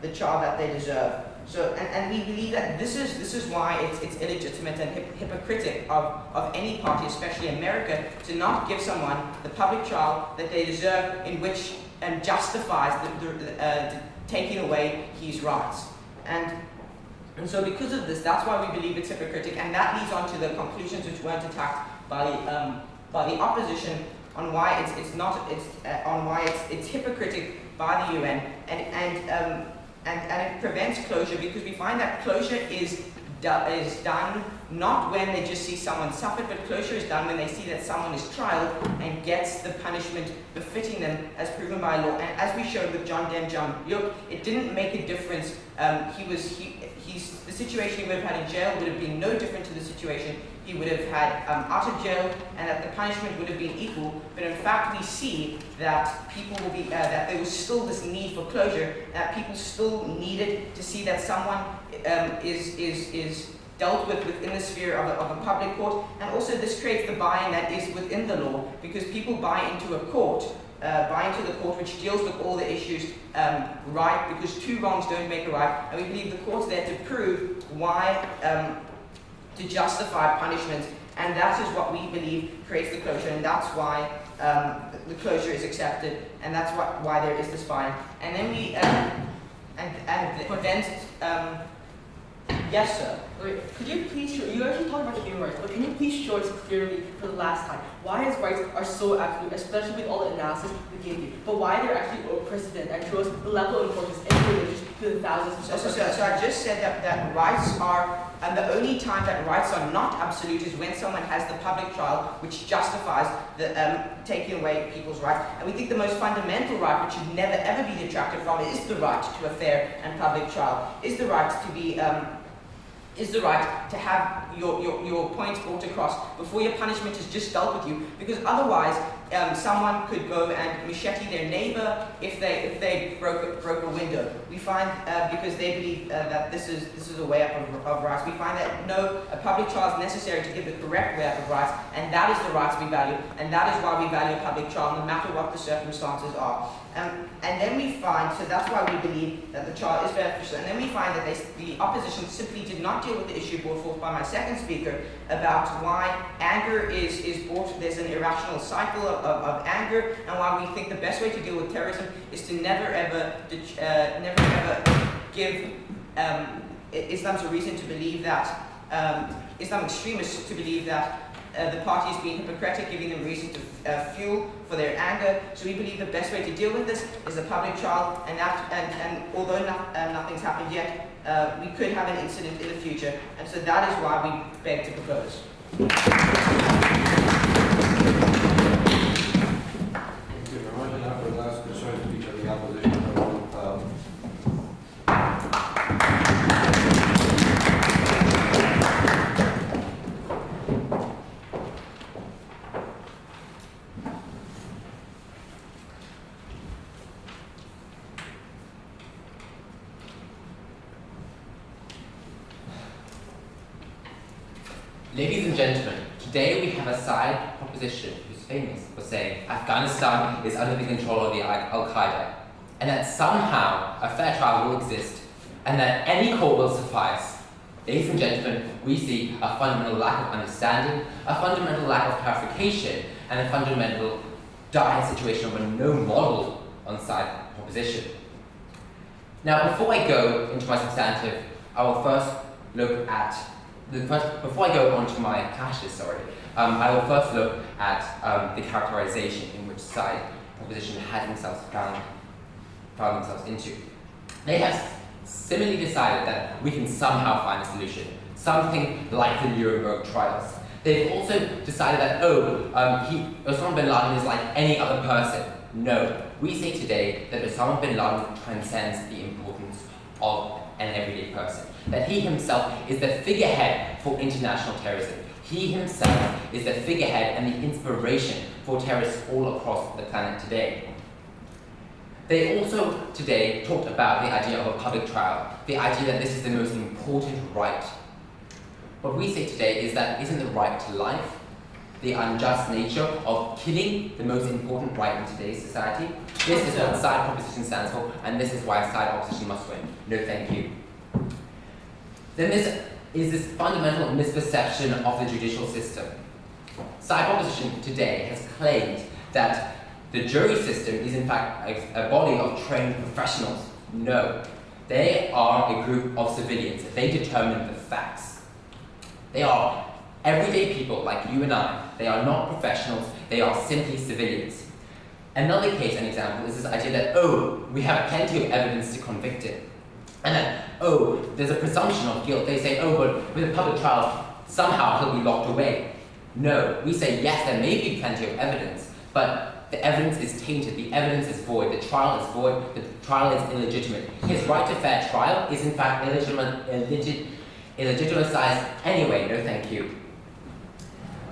the trial that they deserve. So, and we believe that this is why it's illegitimate and hypocritic of any party, especially America, to not give someone the public trial that they deserve, in which justifies the taking away his rights. And so because of this, that's why we believe it's hypocritic, and that leads on to the conclusions which weren't attacked by the opposition on why it's hypocritic by the UN, and it prevents closure, because we find that closure is done not when they just see someone suffer, but closure is done when they see that someone is trialed and gets the punishment befitting them as proven by law. And as we showed with John Look, it didn't make a difference. The situation he would have had in jail would have been no different to the situation he would have had out of jail, and that the punishment would have been equal. But in fact, we see that that there was still this need for closure, that people still needed to see that someone is dealt with within the sphere of a public court, and also this creates the buy-in that is within the law, because people buy into the court which deals with all the issues right, because two wrongs don't make a right, and we believe the court's there to prove why, to justify punishment, and that is what we believe creates the closure, and that's why the closure is accepted, and that's why there is this buy-in. And then we yes, sir. Wait, could you please show, you actually talked about human rights, but can you please show us clearly for the last time why his rights are so absolute, especially with all the analysis we gave you, but why they're actually precedent, and show us the level of importance and privileges to the thousands of So I just said that rights are, and the only time that rights are not absolute is when someone has the public trial which justifies the taking away people's rights. And we think the most fundamental right, which should never ever be detracted from, is the right to a fair and public trial, is the right to be is the right to have your points brought across before your punishment is just dealt with you, because otherwise someone could go and machete their neighbor if they broke a window. We find because they believe that this is a way up of rights. We find that no, a public trial is necessary to give the correct way up of rights, and that is the rights we value, and that is why we value a public trial, no matter what the circumstances are. And then we find, so that's why we believe that the trial is beneficial. And then we find that the opposition simply did not deal with the issue brought forth by my second speaker about why anger is brought, there's an irrational cycle of anger, and why we think the best way to deal with terrorism is to never ever give Islam's a reason to believe that, Islam extremists to believe that the party is being hypocritic, giving them reason to fuel for their anger. So we believe the best way to deal with this is a public trial, and although nothing's happened yet, we could have an incident in the future, and so that is why we beg to propose. Thank you very much. And now for the last concern speech of the opposition, Ladies and gentlemen, today we have a side proposition who's famous for saying Afghanistan is under the control of the Al-Qaeda, and that somehow a fair trial will exist, and that any court will suffice. Ladies and gentlemen, we see a fundamental lack of understanding, a fundamental lack of clarification, and a fundamental dire situation of a no model on side proposition. Now, before I go into my substantive, I will first look at before I go on to my clashes, I will first look at the characterization in which side proposition has themselves found themselves into. They have similarly decided that we can somehow find a solution, something like the Nuremberg trials. They've also decided that, Osama Bin Laden is like any other person. No, we say today that Osama Bin Laden transcends the importance of an everyday person. That he himself is the figurehead for international terrorism. He himself is the figurehead and the inspiration for terrorists all across the planet today. They also today talked about the idea of a public trial, the idea that this is the most important right. What we say today is that isn't the right to life, the unjust nature of killing the most important right in today's society? This is what side proposition stands for, and this is why side opposition must win. No, thank you. Then this is this fundamental misperception of the judicial system. Side proposition today has claimed that the jury system is in fact a body of trained professionals. No, they are a group of civilians. They determine the facts. They are everyday people like you and I. They are not professionals, they are simply civilians. Another case, an example, is this idea that, we have plenty of evidence to convict him. And that, there's a presumption of guilt. They say, but with a public trial, somehow he'll be locked away. No, we say, yes, there may be plenty of evidence, but the evidence is tainted, the evidence is void, the trial is void, the trial is illegitimate. His right to fair trial is in fact illegitimized anyway, no thank you.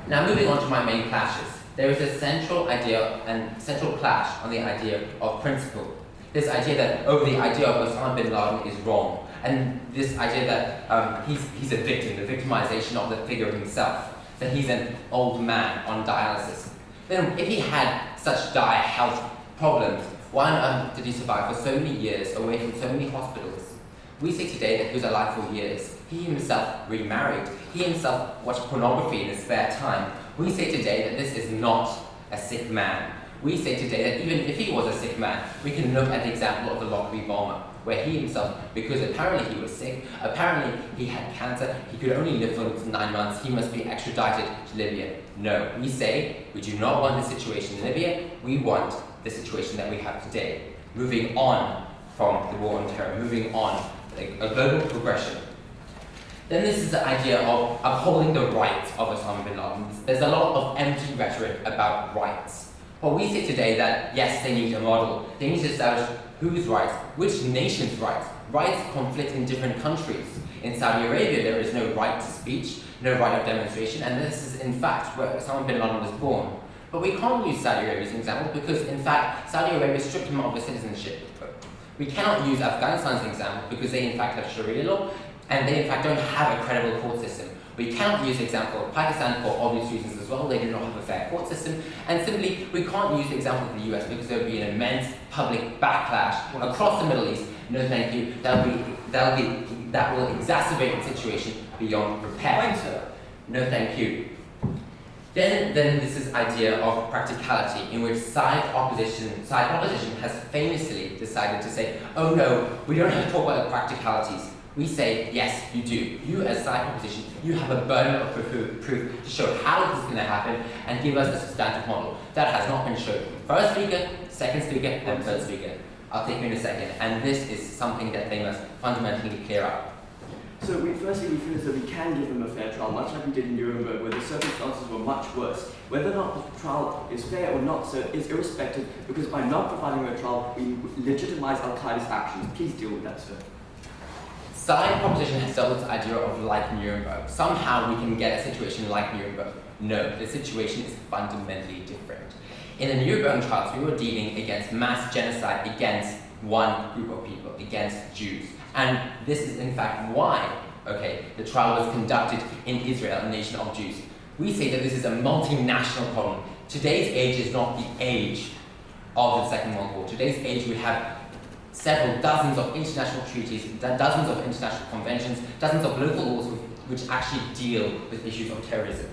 Now moving on to my main clashes. There is a central idea and central clash on the idea of principle. This idea that, the idea of Osama Bin Laden is wrong. And this idea that he's a victim, the victimization of the figure himself. That he's an old man on dialysis. Then if he had such dire health problems, why on earth did he survive for so many years away from so many hospitals? We say today that he was alive for years. He himself remarried. He himself watched pornography in his spare time. We say today that this is not a sick man. We say today that even if he was a sick man, we can look at the example of the Lockerbie bomber, where he himself, because apparently he was sick, apparently he had cancer, he could only live for 9 months, he must be extradited to Libya. No, we say we do not want the situation in Libya, we want the situation that we have today. Moving on from the war on terror, moving on, like a global progression. Then this is the idea of upholding the rights of Osama Bin Laden. There's a lot of empty rhetoric about rights. Well, we say today that, yes, they need a model. They need to establish whose rights, which nation's rights. Rights conflict in different countries. In Saudi Arabia, there is no right to speech, no right of demonstration, and this is, in fact, where Osama Bin Laden was born. But we can't use Saudi Arabia as an example because, in fact, Saudi Arabia stripped him of his citizenship. We cannot use Afghanistan as an example because they, in fact, have Sharia law, and they, in fact, don't have a credible court system. We cannot use the example of Pakistan for obvious reasons as well. They do not have a fair court system. And simply, we can't use the example of the US because there would be an immense public backlash across the Middle East. No, thank you. That will exacerbate the situation beyond repair. No, thank you. Then this is idea of practicality, in which side opposition has famously decided to say, oh no, we don't have to talk about the practicalities. We say, yes, you do. You as side proposition, you have a burden of proof to show how this is going to happen and give us a substantive model. That has not been shown. First speaker, second speaker, and third speaker. I'll take you in a second. And this is something that they must fundamentally clear up. So firstly, we feel as though we can give them a fair trial, much like we did in Nuremberg, where the circumstances were much worse. Whether or not the trial is fair or not so is irrespective, because by not providing a trial, we legitimize Al-Qaeda's actions. Please deal with that, sir. Side proposition has dealt with the idea of like Nuremberg. Somehow we can get a situation like Nuremberg. No, the situation is fundamentally different. In the Nuremberg trials, we were dealing against mass genocide against one group of people, against Jews. And this is in fact why, the trial was conducted in Israel, a nation of Jews. We say that this is a multinational problem. Today's age is not the age of the Second World War. Today's age, we have several dozens of international treaties, dozens of international conventions, dozens of local laws which actually deal with issues of terrorism.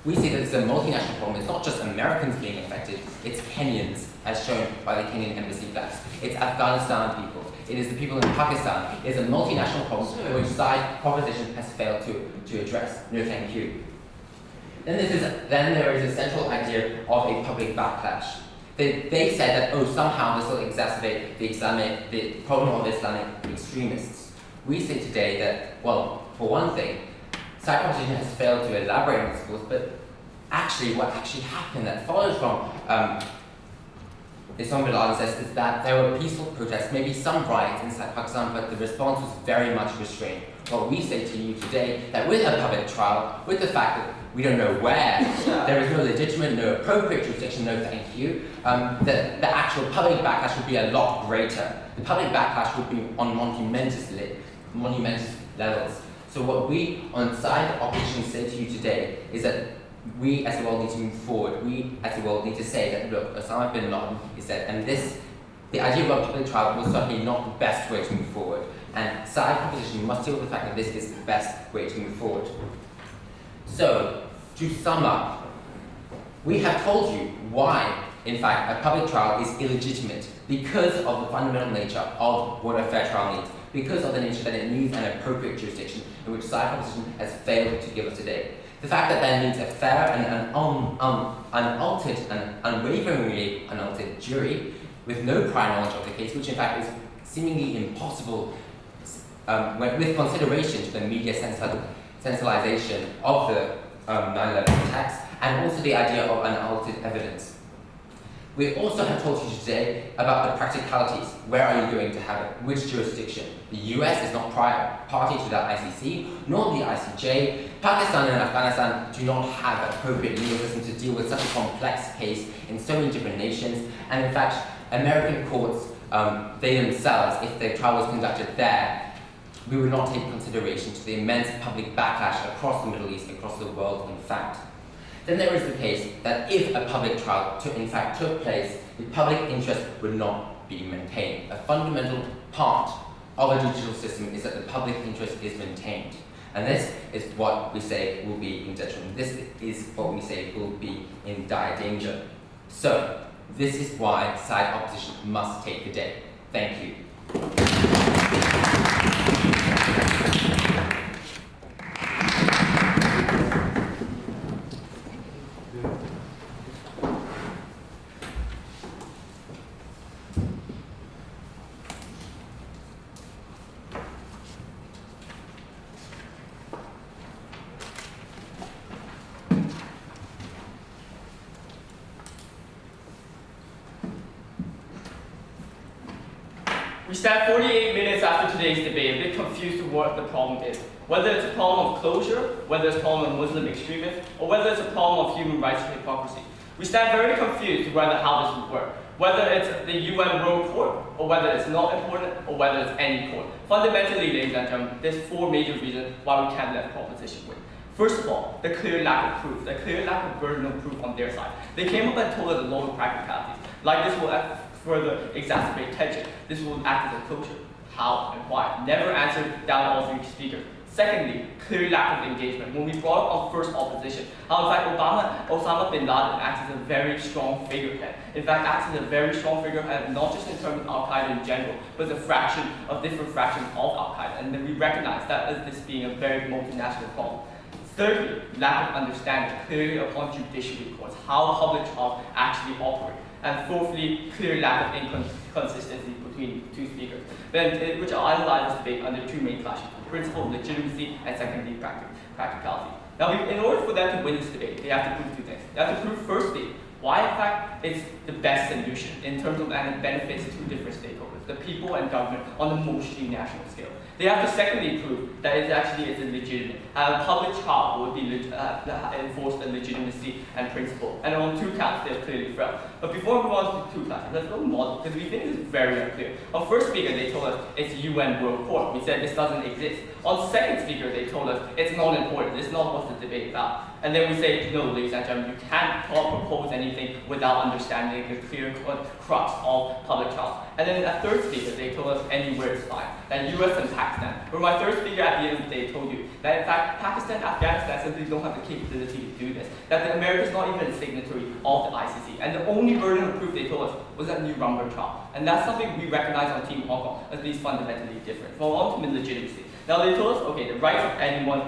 We see that it's a multinational problem. It's not just Americans being affected, it's Kenyans, as shown by the Kenyan embassy flags. It's Afghanistan people. It is the people in Pakistan. It is a multinational problem which side proposition has failed to address. No, thank you. Then there is a central idea of a public backlash. They said that, somehow this will exacerbate the problem of Islamic extremists. We say today that, for one thing, side proposition has failed to elaborate on this course, but actually what actually happened that follows from Osama Bin-Laden says is that there were peaceful protests, maybe some riots inside Pakistan, but the response was very much restrained. What we say to you today, that with a public trial, with the fact that we don't know where, there is no legitimate, no appropriate jurisdiction, no thank you, the actual public backlash would be a lot greater. The public backlash would be on monumentous levels. So what we on side opposition say to you today is that we as the world need to move forward. We as the world need to say that, look, Osama Bin Laden is dead, and the idea of a public trial was certainly not the best way to move forward. And side proposition must deal with the fact that this is the best way to move forward. So, to sum up, we have told you why, in fact, a public trial is illegitimate because of the fundamental nature of what a fair trial needs, because of the nature that it needs an appropriate jurisdiction, in which side proposition has failed to give us today. The fact that there needs a fair and unaltered and unwaveringly unaltered jury with no prior knowledge of the case, which in fact is seemingly impossible with consideration to the media sensationalization of the 9/11 attacks, and also the idea of unaltered evidence. We also have told you today about the practicalities. Where are you going to have it? Which jurisdiction? The US is not party to the ICC, nor the ICJ. Pakistan and Afghanistan do not have appropriate legal systems to deal with such a complex case in so many different nations. And in fact, American courts, they themselves, if the trial was conducted there, we would not take consideration to the immense public backlash across the Middle East, across the world, in fact. Then there is the case that if a public trial in fact took place, the public interest would not be maintained. A fundamental part of a judicial system is that the public interest is maintained. And this is what we say will be in detriment. This is what we say will be in dire danger. So, this is why side opposition must take the day. Thank you. We stand 48 minutes after today's debate, a bit confused to what the problem is. Whether it's a problem of closure, whether it's a problem of Muslim extremism, or whether it's a problem of human rights hypocrisy. We stand very confused to how this would work. Whether it's the UN World Court, or whether it's not important, or whether it's any court. Fundamentally, ladies and gentlemen, there's four major reasons why we can't let the proposition win. First of all, the clear lack of proof, the clear lack of burden of proof on their side. They came up and told us a lot of practicalities, like this will further exacerbate tension. This will act as a closure. How and why? Never answered down all three speakers. Secondly, clear lack of engagement. When we brought up on first opposition, how in fact Osama Bin Laden acts as a very strong figurehead. In fact, acts as a very strong figurehead, not just in terms of Al-Qaeda in general, but as a fraction of different fractions of Al-Qaeda. And then we recognize that as this being a very multinational problem. Thirdly, lack of understanding clearly upon judiciary courts, how public trials actually operate. And fourthly, clear lack of inconsistency between two speakers, which I'll analyze this debate under two main clashes: principle of legitimacy and secondly, practicality. Now, in order for them to win this debate, they have to prove two things. They have to prove, firstly, why in fact it's the best solution in terms of and it benefits two different stakeholders, the people and government on the mostly national scale. They have to secondly prove that it actually is legitimate. A public trial would be enforce the legitimacy and principle. And on two counts, they have clearly failed. But before we move on to two classes, let's go model, because we think this is very unclear. On first speaker, they told us it's UN World Court. We said this doesn't exist. On second speaker, they told us it's not important. This is not what the debate is about. And then we say, no, ladies and gentlemen, you can't propose anything without understanding the clear crux of public trials. And then a third speaker, they told us anywhere is fine. That US and Pakistan. Where my third speaker at the end of the day told you that in fact, Pakistan, Afghanistan simply don't have the capability to do this. That the America is not even a signatory of the ICC. And the only burden of proof they told us was that Nuremberg trial. And that's something we recognize on Team Hong Kong as being fundamentally different. For ultimate legitimacy. Now they told us, okay, the rights of anyone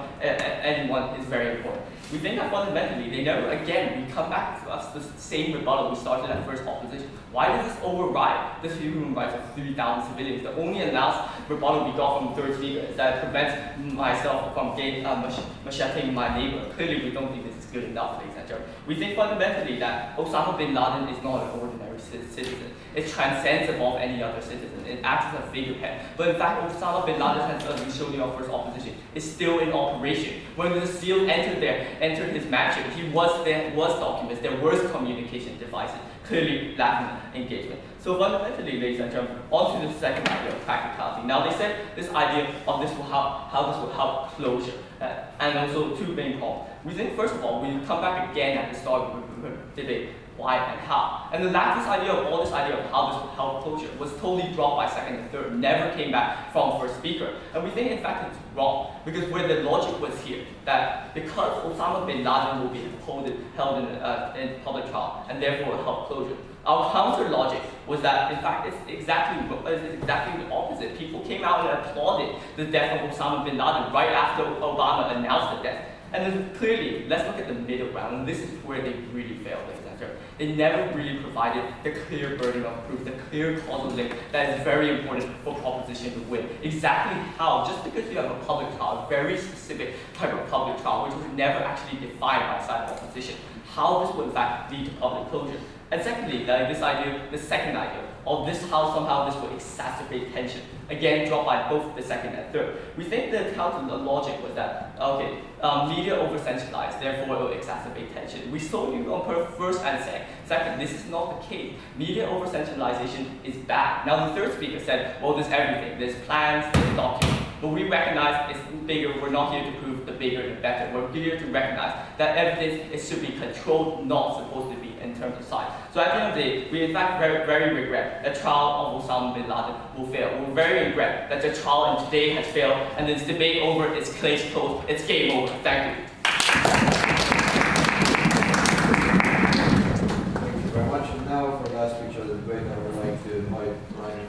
is very important. We think that fundamentally, they never, again, we come back to us the same rebuttal we started at first opposition. Why does this override the human rights of 3,000 civilians? The only announced rebuttal we got from the third speaker is that it prevents myself from macheting my neighbor. Clearly, we don't think this is good enough, ladies and gentlemen. We think fundamentally that Osama Bin Laden is not an ordinary citizen. It transcends above any other citizen. It acts as a figurehead. But in fact, Osama Bin Laden, as we showed you on first opposition, is still in operation. When the SEAL entered his mansion, there was documents, there was communication devices, clearly lacking engagement. So fundamentally, ladies and gentlemen, on to the second idea of practicality. Now they said this idea of this will how this will help closure, and also two main problems. We think first of all, we come back again at the start of the debate, why and how. And the last idea of all this idea of how this will help closure was totally dropped by second and third, never came back from first speaker. And we think in fact it's wrong, because where the logic was here, that because Osama Bin Laden will be held in public trial, and therefore will help closure. Our counter logic was that in fact it's exactly the opposite. People came out and applauded the death of Osama Bin Laden right after Obama announced the death. And then clearly, let's look at the middle ground, and this is where they really failed, ladies and gentlemen. They never really provided the clear burden of proof, the clear causal link that is very important for proposition to win. Exactly how, just because you have a public trial, a very specific type of public trial, which was never actually defined by side opposition, how this would in fact lead to public closure. And secondly, the second idea of this, how somehow this will exacerbate tension. Again, dropped by both the second and third. We think the counter logic was that, okay, media over-centralized, therefore it will exacerbate tension. We saw you on first and second, this is not the case. Media over-centralization is bad. Now the third speaker said, well, there's everything. There's plans, there's documents. But we recognize it's bigger. We're not here to prove the bigger the better. We're here to recognize that evidence should be controlled, not supposed to be in terms of size. So at the end of the day, we in fact very regret the trial of Osama Bin Laden will fail. We very regret that the trial today has failed, and this debate over, it's case closed, it's game over. Thank you. Thank you very much. And now for the last speech of the debate, I would like to invite Ryan.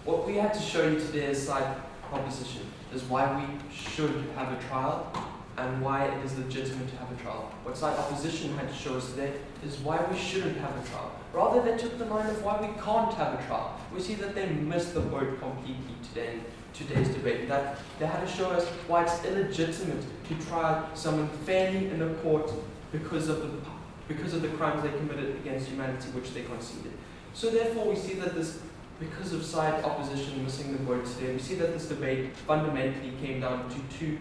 What we had to show you today as side proposition is why we should have a trial and why it is legitimate to have a trial. What side opposition had to show us today is why we shouldn't have a trial. Rather, they took the line of why we can't have a trial. We see that they missed the boat completely today in today's debate. That they had to show us why it's illegitimate to try someone fairly in a court because of the crimes they committed against humanity, which they conceded. So therefore, we see that because of side opposition missing the boat today, we see that this debate fundamentally came down to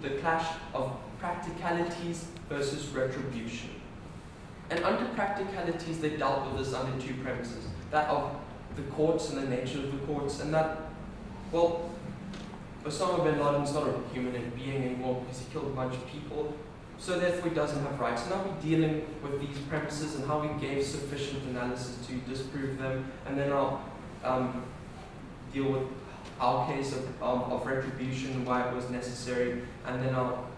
the clash of practicalities versus retribution. And under practicalities, they dealt with this under two premises. That of the courts and the nature of the courts, and that, well, Osama Bin Laden is not a human being anymore because he killed a bunch of people, so therefore he doesn't have rights. And now we're dealing with these premises and how we gave sufficient analysis to disprove them, and then I'll deal with our case of retribution, why it was necessary, and then I'll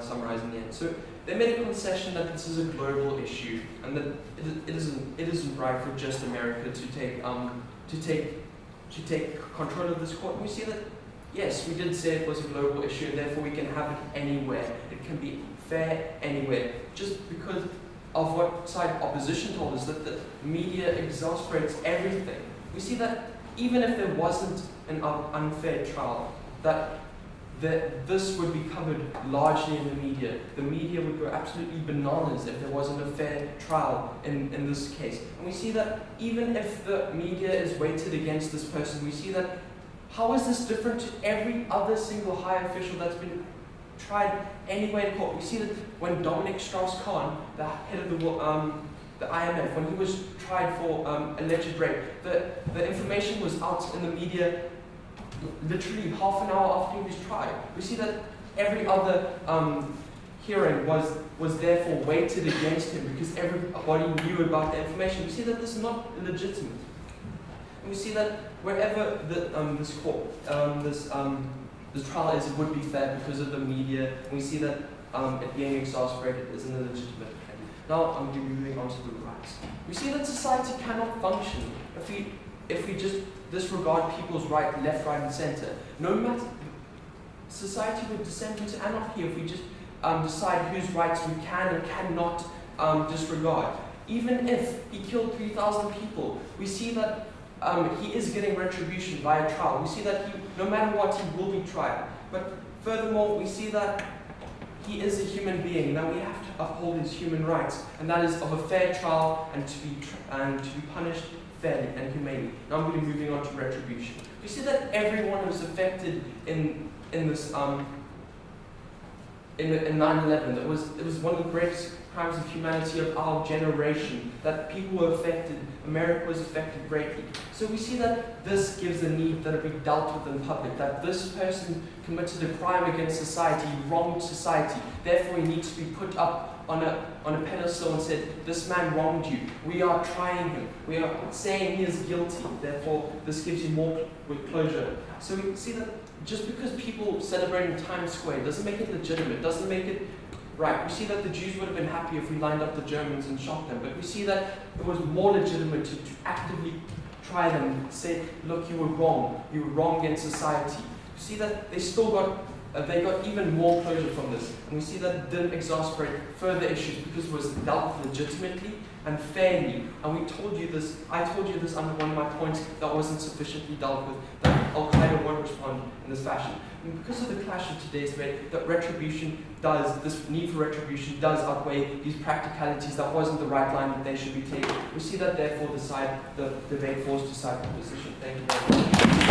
summarize in the end. So they made a concession that this is a global issue, and that it isn't right for just America to take control of this court. And we see that, yes, we did say it was a global issue, and therefore we can have it anywhere. It can be fair anywhere, just because of what side opposition told us, that the media exasperates everything. We see that even if there wasn't an unfair trial, that this would be covered largely in the media. The media would go absolutely bananas if there wasn't a fair trial in this case. And we see that even if the media is weighted against this person, we see that how is this different to every other single high official that's been tried anywhere in court? We see that when Dominic Strauss-Kahn, the head of the IMF, when he was tried for alleged rape, the information was out in the media literally half an hour after he was tried. We see that every other hearing was therefore weighted against him because everybody knew about the information. We see that this is not legitimate. And we see that wherever this trial is, it would be fair because of the media. And we see that it being exasperated isn't a legitimate claim. Now I'm moving on to the rights. We see that society cannot function if we just disregard people's right, left, right, and center. No matter, society would descend into anarchy if we just decide whose rights we can and cannot disregard. Even if he killed 3,000 people, we see that he is getting retribution via trial. We see that no matter what, he will be tried. But furthermore, we see that he is a human being. Now we have to uphold his human rights, and that is of a fair trial and to be punished fairly and humanely. Now I'm going to be moving on to retribution. We see that everyone who was affected in this in 9/11. It was one of the greatest crimes of humanity of our generation. That people were affected. America was affected greatly. So we see that this gives a need that it be dealt with in public. That this person committed a crime against society, wronged society. Therefore, he needs to be put up on a pedestal and said, this man wronged you. We are trying him. We are saying he is guilty. Therefore, this gives you more closure. So we see that just because people celebrate in Times Square doesn't make it legitimate, doesn't make it right. We see that the Jews would have been happy if we lined up the Germans and shot them, but we see that it was more legitimate to actively try them and say, look, you were wrong against society. You see that they still got they got even more closure from this, and we see that it didn't exasperate further issues because it was dealt with legitimately and fairly. And we told you this, I told you this under one of my points that wasn't sufficiently dealt with, that Al-Qaeda won't respond in this fashion. And because of the clash of today's debate, that this need for retribution does outweigh these practicalities. That wasn't the right line that they should be taking. We see that therefore the debate falls to side the position. Thank you very much.